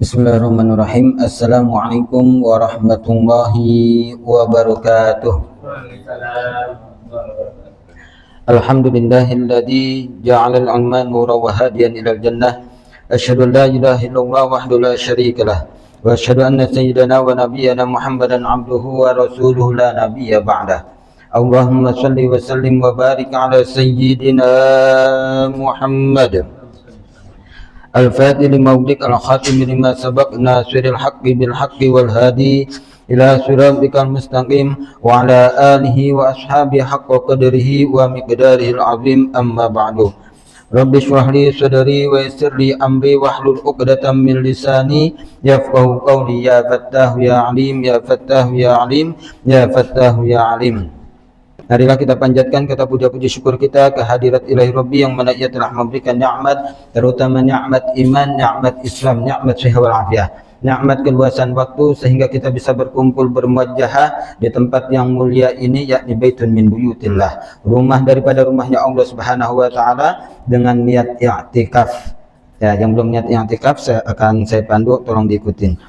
Bismillahirrahmanirrahim. Assalamualaikum warahmatullahi wabarakatuh. Alhamdulillahilladzi ja'ala al-'ilma nuran wa hadiyan ilal jannah. Asyhadu an la ilaha illallah wahdahu la syarikalah wa asyhadu anna sayyidana wa nabiyyana Muhammadan 'abduhu wa rasuluhu la nabiyya ba'dah. Allahumma shalli wa sallim wa barik ala sayyidina Muhammad al-fatih lima ughliqa al-khatim lima sabaq nasiril haqqi bil haqqi wal hadi ila siratikal mustaqim wa ala alihi wa ashabihi haqqa qadrihi wa miqdarihi al-azim, amma ba'du. Rabbi shrah li sadri wa yassir li amri wahlul 'uqdatam min lisani yafqahu qawli. Ya fattah ya alim, ya fattah ya alim, ya fattah ya alim. Marilah kita panjatkan kata puja-puji syukur kita kehadirat Ilahi Rabbi yang mana Ia telah memberikan nikmat, terutama nikmat iman, nikmat Islam, nikmat sehat wal afiah, nikmat keluasan waktu sehingga kita bisa berkumpul bermuajahah di tempat yang mulia ini, yakni baitun min buyutillah, rumah daripada rumahnya Allah Subhanahu wa taala, dengan niat i'tikaf. Ya, yang belum niat i'tikaf saya pandu, tolong diikutin.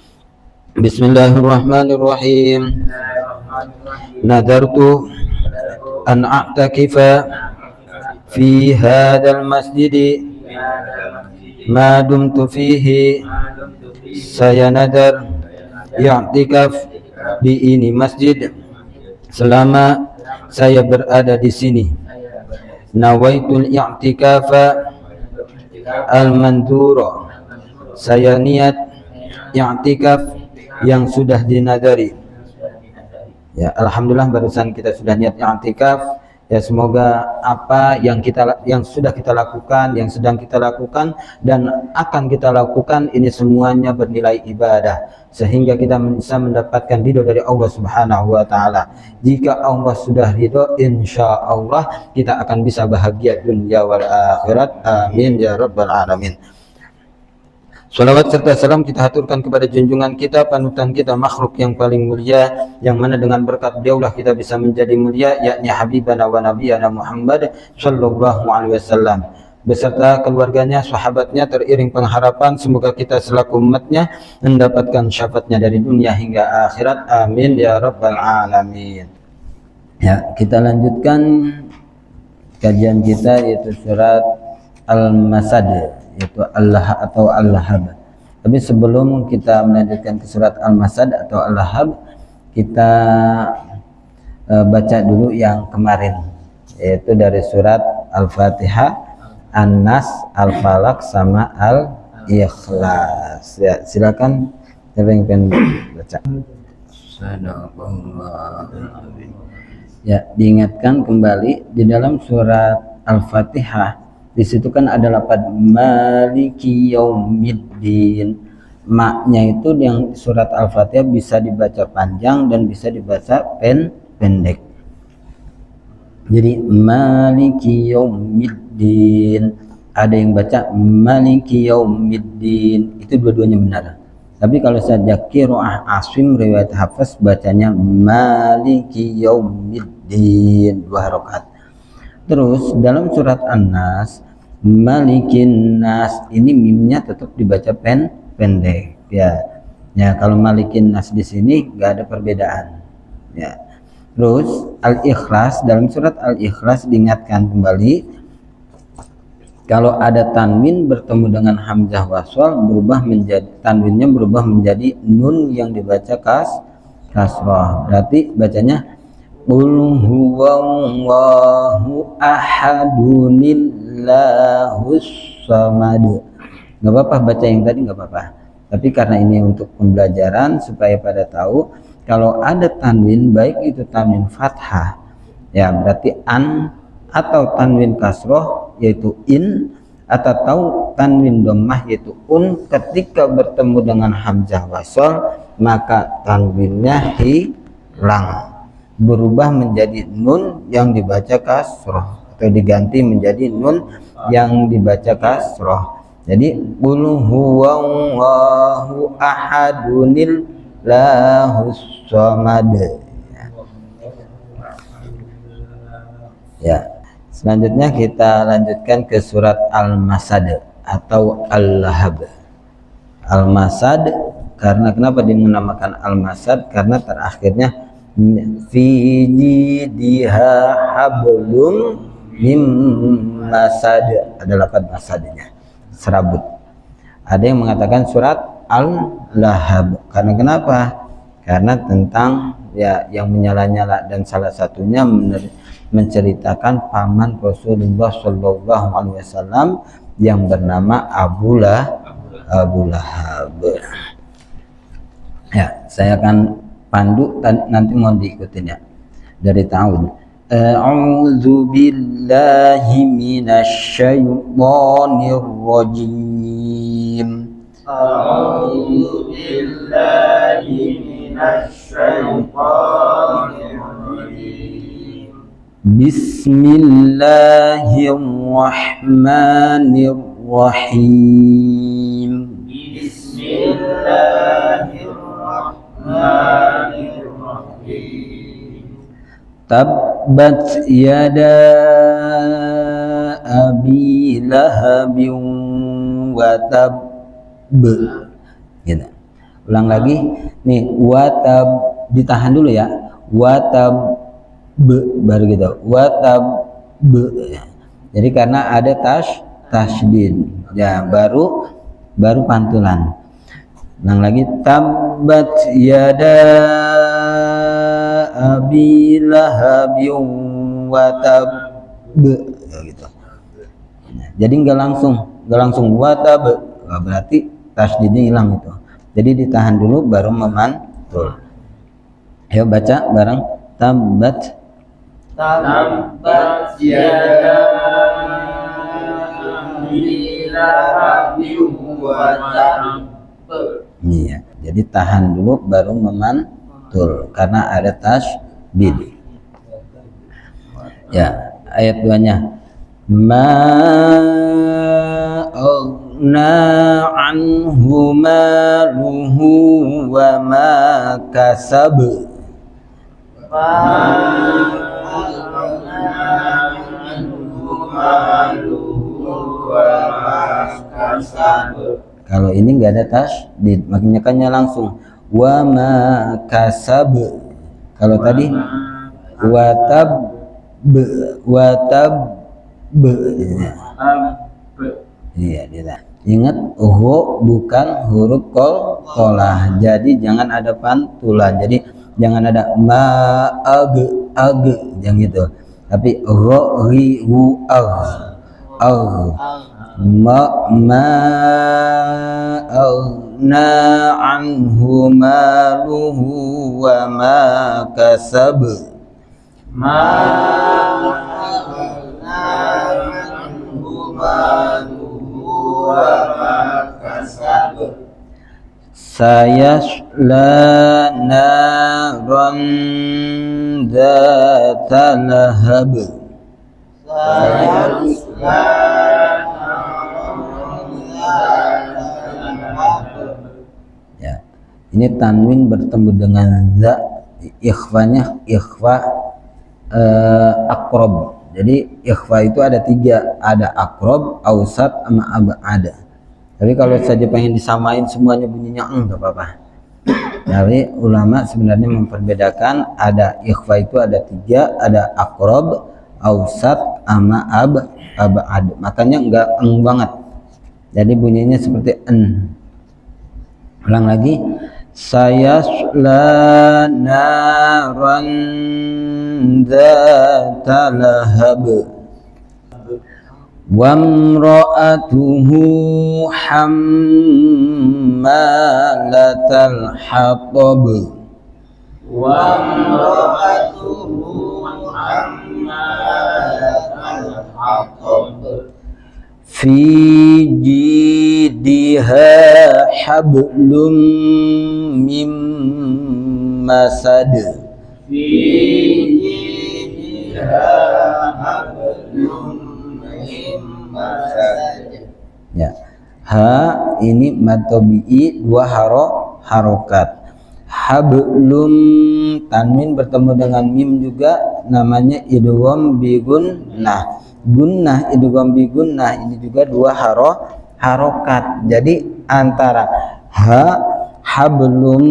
Bismillahirrahmanirrahim. Nadartu an a'takifa fi hadzal masjid ma dumtu fihi. Saya nadar i'tikaf di ini masjid selama saya berada di sini. Nawaitul i'tikafa al-mandhura. Saya niat i'tikaf yang sudah dinadari. Ya, alhamdulillah barusan kita sudah niat i'tikaf. Ya, semoga apa yang sudah kita lakukan, yang sedang kita lakukan dan akan kita lakukan ini semuanya bernilai ibadah sehingga kita bisa mendapatkan ridho dari Allah Subhanahu wa taala. Jika Allah sudah ridho, insya Allah kita akan bisa bahagia dunia wal akhirat. Amin ya rabbal alamin. Salawat serta salam kita haturkan kepada junjungan kita, panutan kita, makhluk yang paling mulia, yang mana dengan berkat beliaulah kita bisa menjadi mulia, yakni habibana wa nabiyana Muhammad sallallahu alaihi wasallam, beserta keluarganya, sahabatnya, teriring pengharapan semoga kita selaku umatnya mendapatkan syafaatnya dari dunia hingga akhirat. Amin ya rabbal alamin. Ya, kita lanjutkan kajian kita, yaitu surat Al-Masad, yaitu Allah atau Al-Lahab. Tapi sebelum kita melanjutkan ke surat Al-Masad atau Al-Lahab, kita baca dulu yang kemarin, yaitu dari surat Al-Fatihah, An-Nas, Al-Falaq sama Al-Ikhlas. Ya, silakan siapa yang pengen baca. Ya, diingatkan kembali di dalam surat Al-Fatihah, di situ kan ada lafaz maliki yaumiddin. Maknya itu yang surat Al-Fatihah bisa dibaca panjang dan bisa dibaca pendek. Jadi maliki yaumiddin, ada yang baca maliki yaumiddin, itu dua-duanya benar. Tapi kalau saja qiraah Asim riwayat Hafs bacanya maliki yaumiddin, 2 rakaat. Terus dalam surat An-Nas, Malikin Nas, ini mimnya tetap dibaca pendek. Ya, kalau Malikin Nas di sini nggak ada perbedaan. Ya. Terus Al-Ikhlas, dalam surat Al-Ikhlas diingatkan kembali, kalau ada tanwin bertemu dengan hamzah wasal, tanwinnya berubah menjadi nun yang dibaca kasrah. Berarti bacanya Qul huwallahu ahadunillahus samad. Nggak apa-apa baca yang tadi, nggak apa-apa. Tapi karena ini untuk pembelajaran supaya pada tahu kalau ada tanwin, baik itu tanwin fathah, ya berarti an, atau tanwin kasroh yaitu in, atau tanwin dhammah yaitu un, ketika bertemu dengan hamzah wasal maka tanwinnya hilang, berubah menjadi nun yang dibaca kasroh atau diganti menjadi nun yang dibaca kasroh. Jadi qul huwallahu ahadunillahus samad. Ya. Selanjutnya kita lanjutkan ke surat Al-Masad atau Al-Lahab. Al-masad, karena kenapa dinamakan al-masad? Karena terakhirnya fi jidiha hablum mim masad, ada lapan masadnya, serabut. Ada yang mengatakan surat Al-Lahab. Karena kenapa? Karena tentang ya yang menyala-nyala, dan salah satunya menceritakan paman Rasulullah Shallallahu Alaihi Wasallam yang bernama Abu Lahab. Ya, saya akan pandu nanti mohon diikutin ya dari tahun. A'udzu billahi minasy syaithanir rajim. A'udzu billahi minasy syaithanir rajim. Bismillahirrahmanirrahim. Bismillahirrahmanirrahim. Tabbat yada abi lahabin wa tab. Gitu. Ulang lagi nih, watab, ditahan dulu ya, watab baru gitu, watab. Jadi karena ada tasydid ya, baru pantulan. Ulang lagi, tabbat yada abi lahabin wa tab gitu. Jadi nggak langsung wa tab, berarti tasydidnya hilang itu. Jadi ditahan dulu baru memantul. Ayo baca bareng, tabbat yada abi lahabin wa tab. Iya, jadi tahan dulu baru memantul karena ada tasydid. Ya, ayat 2-nya. Ma aghna anhu maluhu wa ma kasab. Kalau ini nggak ada tasydid, makanya langsung wa ma kasab. Kalau tadi watab iya, dia. Ingat, bukan huruf qalqalah, jadi jangan ada pantulan. Jadi jangan ada ma ag jangan gitu, tapi ri hu ma aghna anhu maluhu wa ma kasab. Ma aghna anhu maluhu wa ma kasab. Sayasla naran dzata lahab. Ya, ini tanwin bertemu dengan za, ikhfanya ikhfa akrob. Jadi ikhfa itu ada 3, ada akrob, ausat, sama ab'ada. Tapi kalau saja pengen disamain semuanya bunyinya enggak apa-apa. Jadi ulama sebenarnya memperbedakan, ada ikhfa itu ada 3, ada akrob, ausat, sama ab'ad. Makanya enggak eng banget. Jadi bunyinya seperti en. Ulang lagi. Sayasla naran dzata lahab wa imra'atuhu hammalatal hatab. Wa imra'atuhu hammalatal hatab. Fi jidiha hablum mim masad. Fi jidiha hablum mim masad. Ya, ha ini mad tabi'i 2 harokat. Hablum, tanwin bertemu dengan mim juga, namanya idgham bi gunnah. Gunnah, idgham bi gunnah, ini juga 2 harokat. Jadi antara hablum,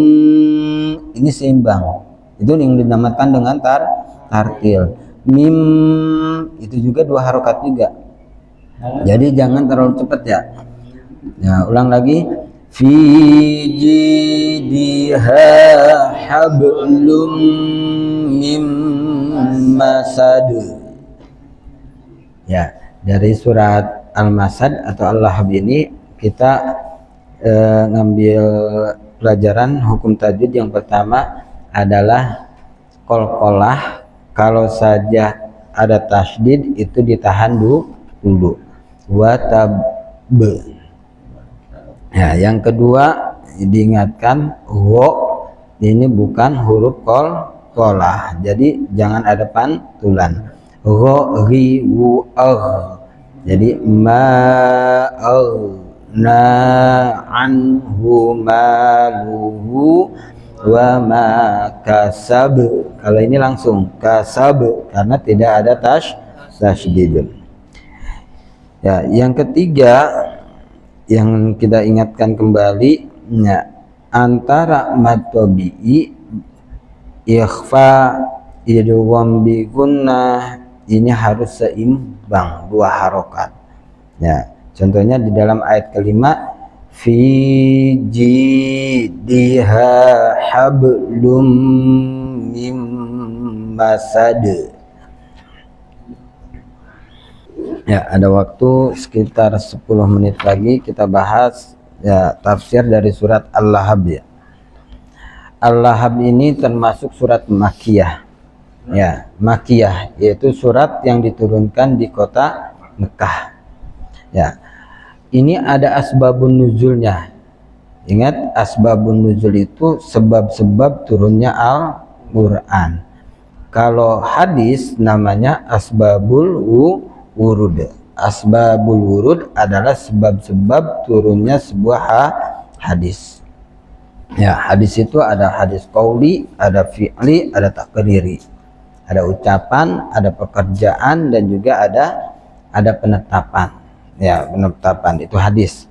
ini seimbang. Itu yang dinamakan dengan tartil. Mim itu juga 2 harokat juga. Jadi jangan terlalu cepat ya. Ya, ulang lagi. Fi jidha hablum mim masad. Ya, dari surat Al-Masad atau Al-Lahab ini kita ngambil pelajaran hukum tajwid. Yang pertama adalah qalqalah. Kalau saja ada tasydid itu ditahan dulu. Wa tab. Ya, yang kedua diingatkan wo ini bukan huruf qalqalah. Jadi jangan ada pantulan. Gho ri wu agh. Jadi na anhu maluhu wa ma kasab. Kalau ini langsung kasab karena tidak ada tasydid. Ya, yang ketiga yang kita ingatkan kembali ya, antara mad tabi'i ikhfa idgham bi gunnah ini harus seimbang 2 harokat. Ya, contohnya di dalam ayat kelima fi jidha hablum mim masad. Ya, ada waktu sekitar 10 menit lagi kita bahas ya tafsir dari surat Al-Lahab ya. Al-Lahab ini termasuk surat Makkiyah. Ya, Makkiyah yaitu surat yang diturunkan di kota Mekah. Ya. Ini ada asbabun nuzulnya. Ingat, asbabun nuzul itu sebab-sebab turunnya Al-Qur'an. Kalau hadis namanya asbabul wurud. Asbabul wurud adalah sebab-sebab turunnya sebuah hadis. Ya, hadis itu ada hadis qauli, ada fi'li, ada takriri. Ada ucapan, ada pekerjaan, dan juga ada penetapan. Ya, penetapan itu hadis.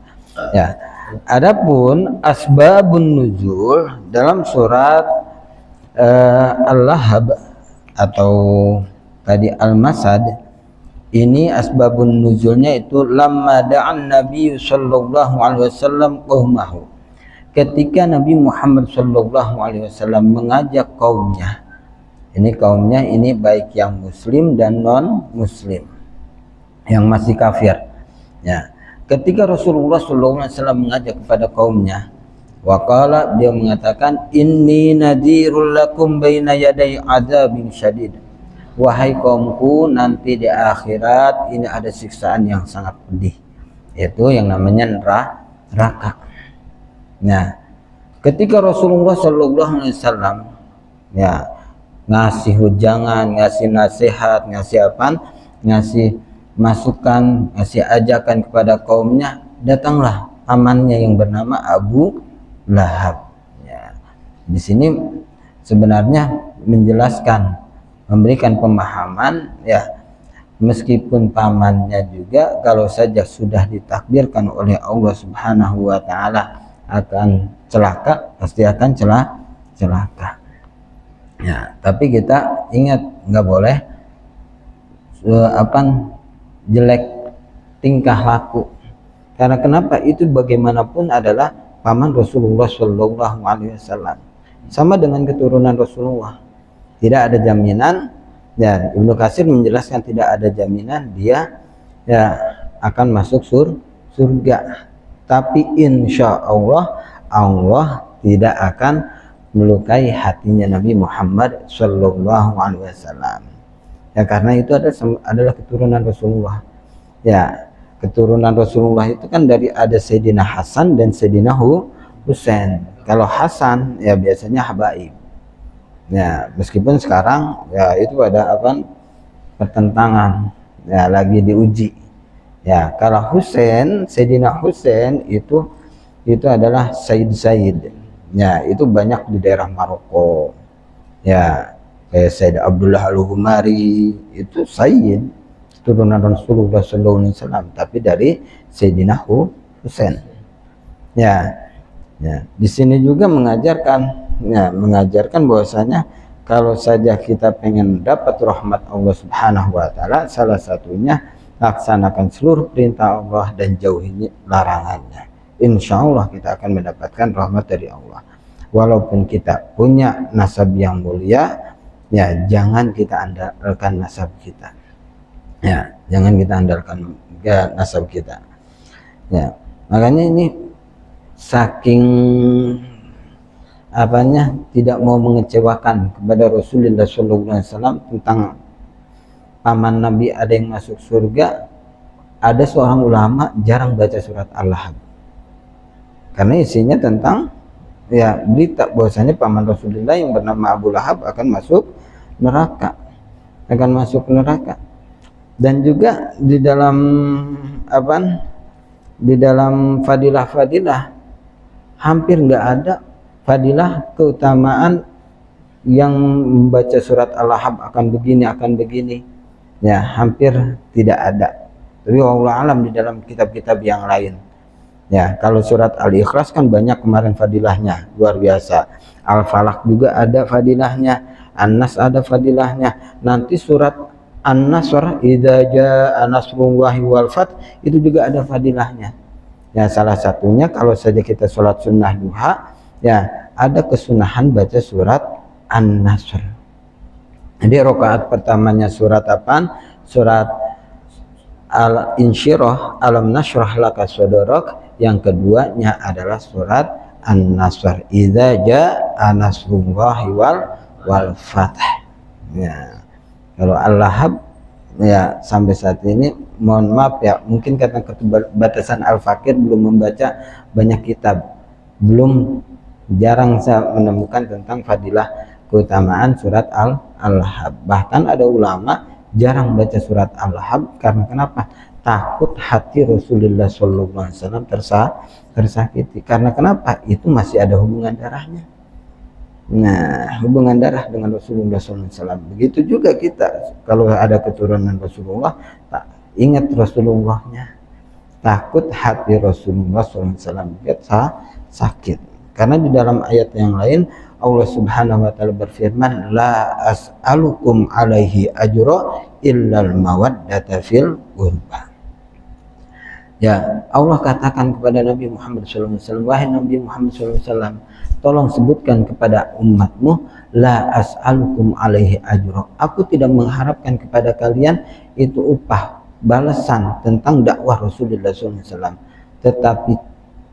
Ya. Adapun asbabun nuzul dalam surat Al-Lahab atau tadi Al-Masad, ini asbabun nuzulnya itu lamma da'an Nabi sallallahu alaihi wasallam qaumahu. Ketika Nabi Muhammad sallallahu alaihi wasallam mengajak kaumnya. Ini kaumnya ini baik yang muslim dan non muslim. Yang masih kafir. Ya. Ketika Rasulullah sallallahu alaihi wasallam mengajak kepada kaumnya, waqala, dia mengatakan inni nadhirul lakum baina yaday adzabin syadid. Wahai kaumku, nanti di akhirat ini ada siksaan yang sangat pedih, yaitu yang namanya neraka. Nah, ketika Rasulullah sallallahu alaihi wasallam ya ngasih hujangan, ngasih nasihat, ngasih apa? Ngasih masukan, ngasih ajakan kepada kaumnya, datanglah pamannya yang bernama Abu Lahab. Ya. Di sini sebenarnya menjelaskan, memberikan pemahaman ya, meskipun pamannya juga kalau saja sudah ditakdirkan oleh Allah Subhanahu wa taala akan celaka, pasti akan celaka. Ya, tapi kita ingat nggak boleh jelek tingkah laku. Karena kenapa? Itu bagaimanapun adalah paman Rasulullah Shallallahu Alaihi Wasallam, sama dengan keturunan Rasulullah. Tidak ada jaminan. Ya, Ibnu Katsir menjelaskan tidak ada jaminan dia ya akan masuk surga. Tapi insya Allah tidak akan melukai hatinya Nabi Muhammad Shallallahu Alaihi Wasallam. Ya, karena itu adalah keturunan Rasulullah. Ya, keturunan Rasulullah itu kan dari ada Sayyidina Hasan dan Sayyidina Husain. Kalau Hasan ya biasanya habaib. Ya, meskipun sekarang ya itu ada pertentangan ya, lagi diuji. Ya, kalau Husain, Sayyidina Husain itu adalah Sayyid. Ya, itu banyak di daerah Maroko. Ya, kayak Sayyid Abdullah Al-Humari itu Sayyid, turunan Rasulullah SAW, tapi dari Sayyidina Husain. Ya, Ya, di sini juga mengajarkan bahwasanya kalau saja kita pengen dapat rahmat Allah Subhanahu wa taala, salah satunya laksanakan seluruh perintah Allah dan jauhi larangannya. Insya Allah kita akan mendapatkan rahmat dari Allah. Walaupun kita punya nasab yang mulia, ya jangan kita andalkan nasab kita. Ya, jangan kita andalkan nasab kita. Ya, makanya ini saking tidak mau mengecewakan kepada Rasulullah SAW tentang paman Nabi ada yang masuk surga, ada seorang ulama jarang baca surat Al-Lahab karena isinya tentang berita bahwasanya paman Rasulullah yang bernama Abu Lahab akan masuk neraka. Dan juga di dalam fadilah hampir nggak ada fadilah keutamaan yang membaca surat Al-Lahab akan begini, ya hampir tidak ada. Tapi wallahu alam di dalam kitab-kitab yang lain. Ya, kalau surat Al-Ikhlas kan banyak kemarin fadilahnya, luar biasa. Al-Falaq juga ada fadilahnya, An-Nas ada fadilahnya. Nanti surat An-Nasr, idza jaa nasrullahi wal fath, itu juga ada fadilahnya. Ya, salah satunya kalau saja kita sholat sunnah duha, ya ada kesunahan baca surat An-Nasr. Jadi rakaat pertamanya surat apaan? Surat Al-Insyirah, alam nashrah laka sadrak. Yang keduanya adalah surat An-Nasr, idza jaa nasrullahi wal fath. Ya, kalau Al-Lahab ya sampai saat ini mohon maaf ya, mungkin karena keterbatasan Al-Fakir belum membaca banyak kitab, jarang saya menemukan tentang fadilah keutamaan surat Al-Lahab. Bahkan ada ulama jarang baca surat Al-Lahab karena kenapa? Takut hati Rasulullah SAW tersakiti. Karena kenapa? Itu masih ada hubungan darahnya. Nah, hubungan darah dengan Rasulullah SAW. Begitu juga kita, kalau ada keturunan Rasulullah, tak ingat Rasulullahnya. Takut hati Rasulullah SAW sakit. Karena di dalam ayat yang lain Allah Subhanahu wa taala berfirman, la as'alukum alaihi ajra illal mawaddata fil qurba. Ya, Allah katakan kepada Nabi Muhammad SAW, wahai Nabi Muhammad SAW, tolong sebutkan kepada umatmu, la as'alukum alaihi ajra. Aku tidak mengharapkan kepada kalian itu upah, balasan tentang dakwah Rasulullah SAW. Tetapi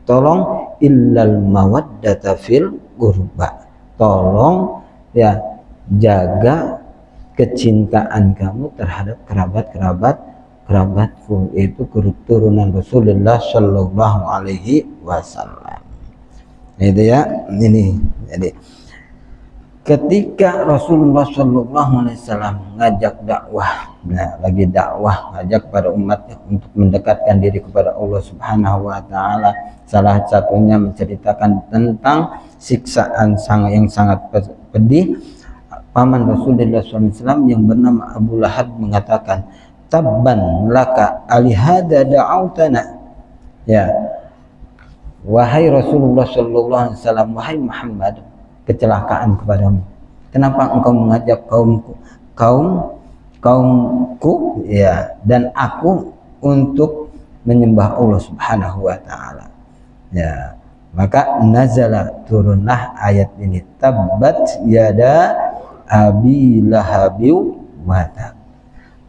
tolong illal mawaddata fil qurba. Tolong ya jaga kecintaan kamu terhadap kerabatku, itu keturunan Rasulullah Shallallahu Alaihi Wasallam. Itu ya, ini. Jadi ketika Rasulullah Shallallahu Alaihi Wasallam ngajak dakwah, lagi dakwah, ngajak para umatnya untuk mendekatkan diri kepada Allah Subhanahu Wa Taala. Salah satunya menceritakan tentang siksaan yang sangat pedih. Paman Rasulullah SAW yang bernama Abu Lahab mengatakan, tabban laka alihada da'autana. Ya, wahai Rasulullah SAW, wahai Muhammad, kecelakaan kepadamu. Kenapa engkau mengajak kaumku ya dan aku untuk menyembah Allah Subhanahu wa taala. Ya, maka nazala turunlah ayat ini, tabbat yada abi lahabi wa tab.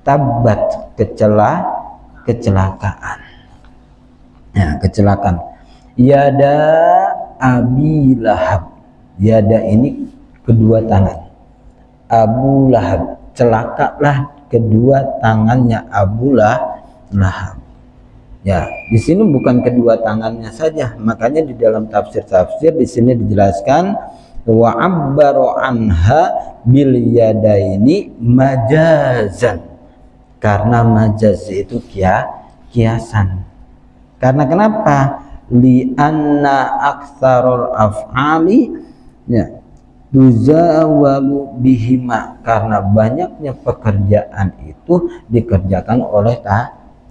Tabbat kecelakaan. Ya, kecelakaan. Yada abi lahab. Yada ini kedua tangan. Abu Lahab, celakalah kedua tangannya Abu Lahab. Ya, di sini bukan kedua tangannya saja, makanya di dalam tafsir di sini dijelaskan wa abbaru anha bil yadaini majazan. Karena majaz itu kiasan. Karena kenapa? Li anna aktsarul af'ali ya tuzawalu bihima, karena banyaknya pekerjaan itu dikerjakan oleh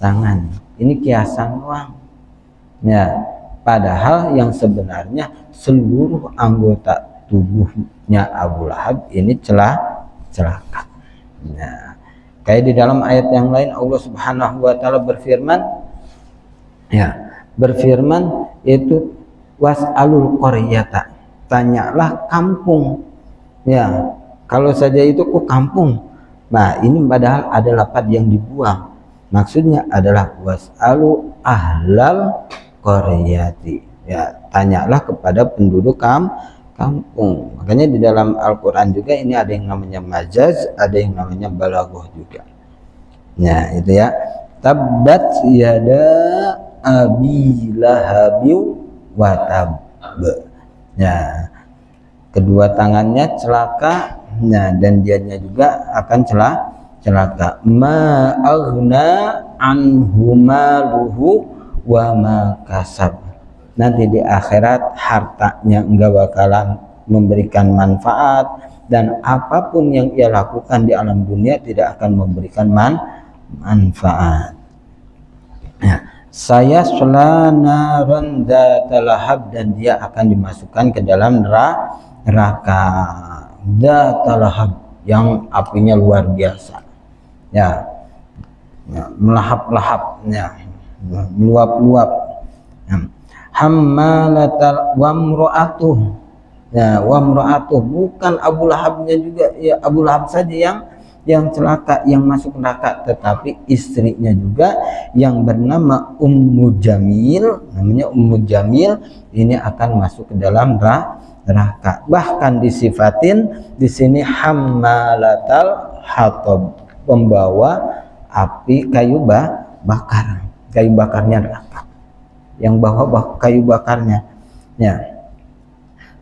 tangan. Ini kiasan doang. Ya, Padahal yang sebenarnya seluruh anggota tubuhnya Abu Lahab ini celaka. Nah, kayak di dalam ayat yang lain Allah Subhanahu wa taala berfirman, itu was'alul qaryata, tanyalah kampung. Ya, kalau saja itu kok kampung. Nah, ini padahal ada lafaz yang dibuang. Maksudnya adalah was'alu ahlal qaryati. Ya, tanyalah kepada penduduk kampung. Makanya di dalam Al-Qur'an juga ini ada yang namanya majaz, ada yang namanya balaghah juga. Nah, itu ya. Tabbat yada abi lahabi wa tab. Ya. Kedua tangannya celaka. Nah, dan dianya juga akan celaka. Ma aghna anhu maluhu wa ma kasab. Nanti di akhirat hartanya enggak bakalan memberikan manfaat, dan apapun yang ia lakukan di alam dunia tidak akan memberikan manfaat. Nah, saya naron dzatal lahab, dan dia akan dimasukkan ke dalam neraka dzatal lahab yang apinya luar biasa. Ya, melahap-lahap, ya, meluap-luap. Hammalatal wamra'atuh. Nah, wamra'atuh bukan Abu Lahabnya juga, ya Abu Lahab saja yang celaka, yang masuk neraka, tetapi istrinya juga yang bernama Ummu Jamil, namanya Ummu Jamil, ini akan masuk ke dalam neraka. Bahkan disifatin di sini hammalatal hatab, pembawa api kayu bakar, kayu bakarnya neraka, yang bawa kayu bakarnya. Ya,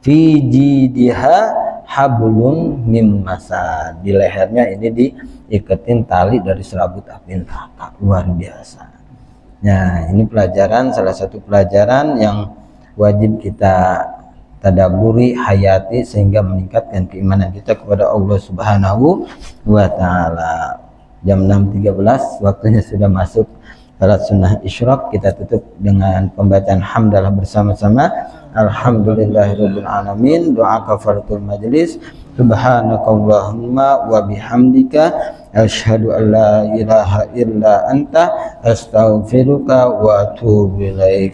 fi jidiha hablum mim masad, di lehernya ini diiketin tali dari serabut api neraka, luar biasa. Nah, ini pelajaran, salah satu pelajaran yang wajib kita tadaburi, hayati, sehingga meningkatkan keimanan kita kepada Allah Subhanahu wa taala. Jam 6.13 waktunya sudah masuk salat sunnah isyraq. Kita tutup dengan pembacaan hamdalah bersama-sama. Alhamdulillahirabbil alamin. Doa kafaratul majlis. Subhanakallahumma wa bihamdika asyhadu an la ilaha illa anta astaghfiruka wa atubu ilaik.